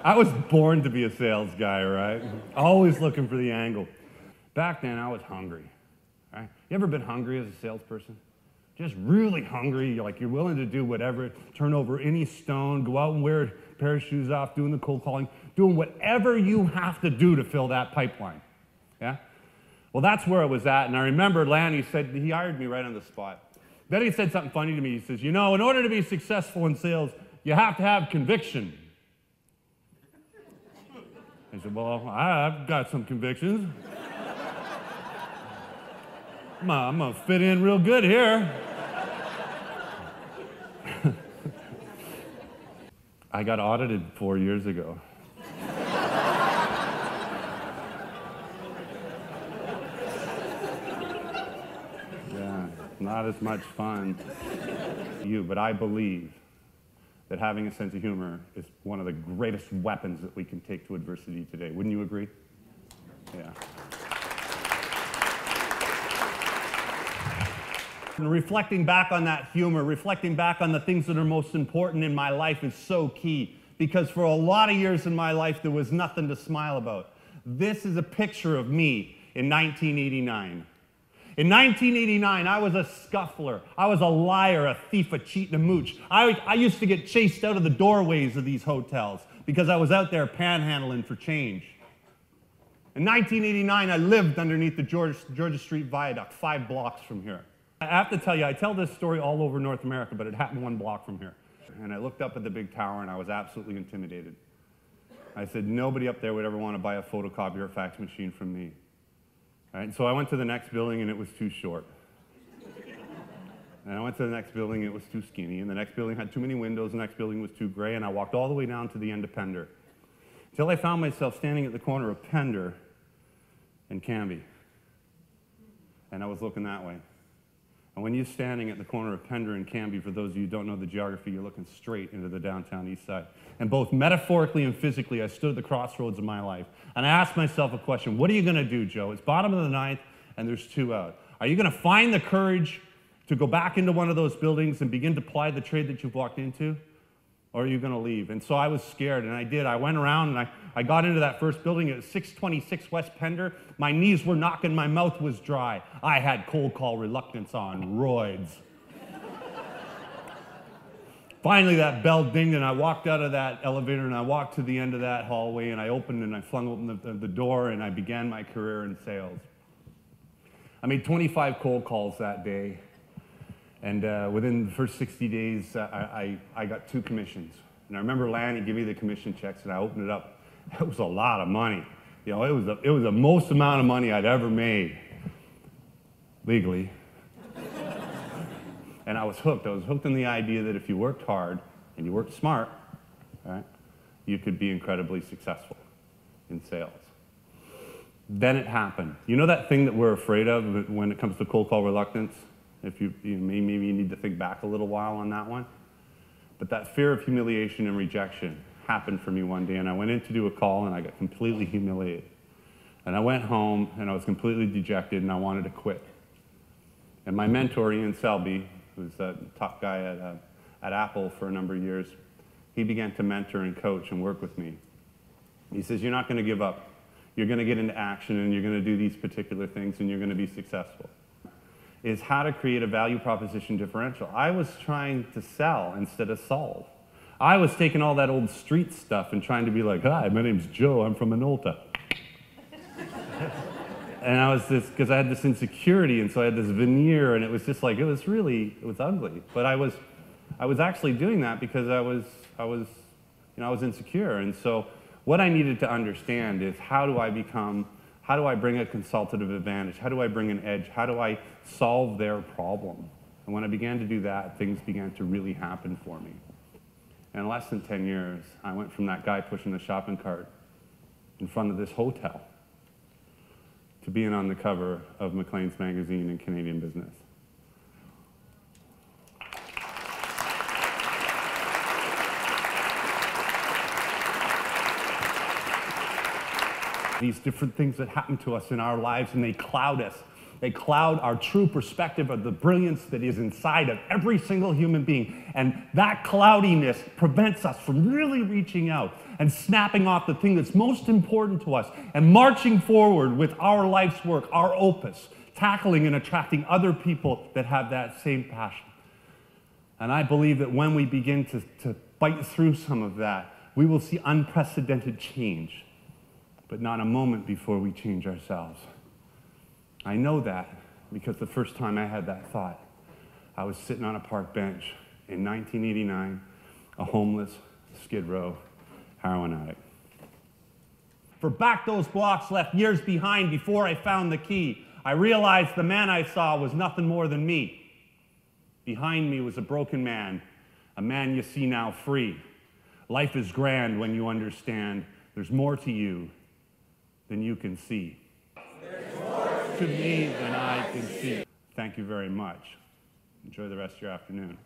I was born to be a sales guy, right? Always looking for the angle. Back then, I was hungry. Right? You ever been hungry as a salesperson? Just really hungry, you're willing to do whatever, turn over any stone, go out and wear a pair of shoes off, doing the cold calling, doing whatever you have to do to fill that pipeline. Yeah? Well, that's where I was at, and I remember Lanny said, he hired me right on the spot. Then he said something funny to me. He says, in order to be successful in sales, you have to have conviction. I said, well, I've got some convictions. I'm going to fit in real good here. I got audited 4 years ago. Yeah, not as much fun. But I believe that having a sense of humor is one of the greatest weapons that we can take to adversity today. Wouldn't you agree? Yeah. And reflecting back on that humor, reflecting back on the things that are most important in my life is so key, because for a lot of years in my life, there was nothing to smile about. This is a picture of me in 1989. In 1989, I was a scuffler. I was a liar, a thief, a cheat, and a mooch. I used to get chased out of the doorways of these hotels because I was out there panhandling for change. In 1989, I lived underneath the Georgia Street Viaduct, 5 blocks from here. I have to tell you, I tell this story all over North America, but it happened 1 block from here. And I looked up at the big tower, and I was absolutely intimidated. I said, nobody up there would ever want to buy a photocopier or fax machine from me. Right? So I went to the next building, and it was too short. And I went to the next building, it was too skinny. And the next building had too many windows, the next building was too gray, and I walked all the way down to the end of Pender, until I found myself standing at the corner of Pender and Cambie. And I was looking that way. And when you're standing at the corner of Pender and Cambie, for those of you who don't know the geography, you're looking straight into the downtown east side. And both metaphorically and physically, I stood at the crossroads of my life. And I asked myself a question: what are you going to do, Joe? It's bottom of the ninth, and there's 2 out. Are you going to find the courage to go back into one of those buildings and begin to ply the trade that you've walked into? Or are you going to leave? And so I was scared, and I did. I went around, and I got into that first building. It was 626 West Pender. My knees were knocking. My mouth was dry. I had cold call reluctance on roids. Finally, that bell dinged, and I walked out of that elevator, and I walked to the end of that hallway, and I opened and I flung open the door, and I began my career in sales. I made 25 cold calls that day. And within the first 60 days, I got 2 commissions. And I remember Lanny gave me the commission checks, and I opened it up. It was a lot of money. It was the most amount of money I'd ever made, legally. And I was hooked. I was hooked on the idea that if you worked hard and you worked smart, right, you could be incredibly successful in sales. Then it happened. You know that thing that we're afraid of when it comes to cold call reluctance? If maybe you need to think back a little while on that one. But that fear of humiliation and rejection happened for me one day, and I went in to do a call, and I got completely humiliated. And I went home, and I was completely dejected, and I wanted to quit. And my mentor, Ian Selby, who's a top guy at Apple for a number of years, he began to mentor and coach and work with me. He says, you're not going to give up. You're going to get into action, and you're going to do these particular things, and you're going to be successful. Is how to create a value proposition differential. I was trying to sell instead of solve. I was taking all that old street stuff and trying to be like, hi, my name's Joe, I'm from Minolta. And I was because I had this insecurity, and so I had this veneer, and it was just like, it was ugly. But I was actually doing that because I was insecure. And so what I needed to understand is, how do I bring a consultative advantage? How do I bring an edge? How do I solve their problem? And when I began to do that, things began to really happen for me. And in less than 10 years, I went from that guy pushing the shopping cart in front of this hotel to being on the cover of Maclean's magazine in Canadian Business. These different things that happen to us in our lives, and they cloud us. They cloud our true perspective of the brilliance that is inside of every single human being. And that cloudiness prevents us from really reaching out and snapping off the thing that's most important to us and marching forward with our life's work, our opus, tackling and attracting other people that have that same passion. And I believe that when we begin to bite through some of that, we will see unprecedented change, but not a moment before we change ourselves. I know that because the first time I had that thought, I was sitting on a park bench in 1989, a homeless Skidrow heroin addict. For back those blocks left years behind before I found the key, I realized the man I saw was nothing more than me. Behind me was a broken man, a man you see now free. Life is grand when you understand there's more to you than you can see. There's more to me than I can see. Thank you very much. Enjoy the rest of your afternoon.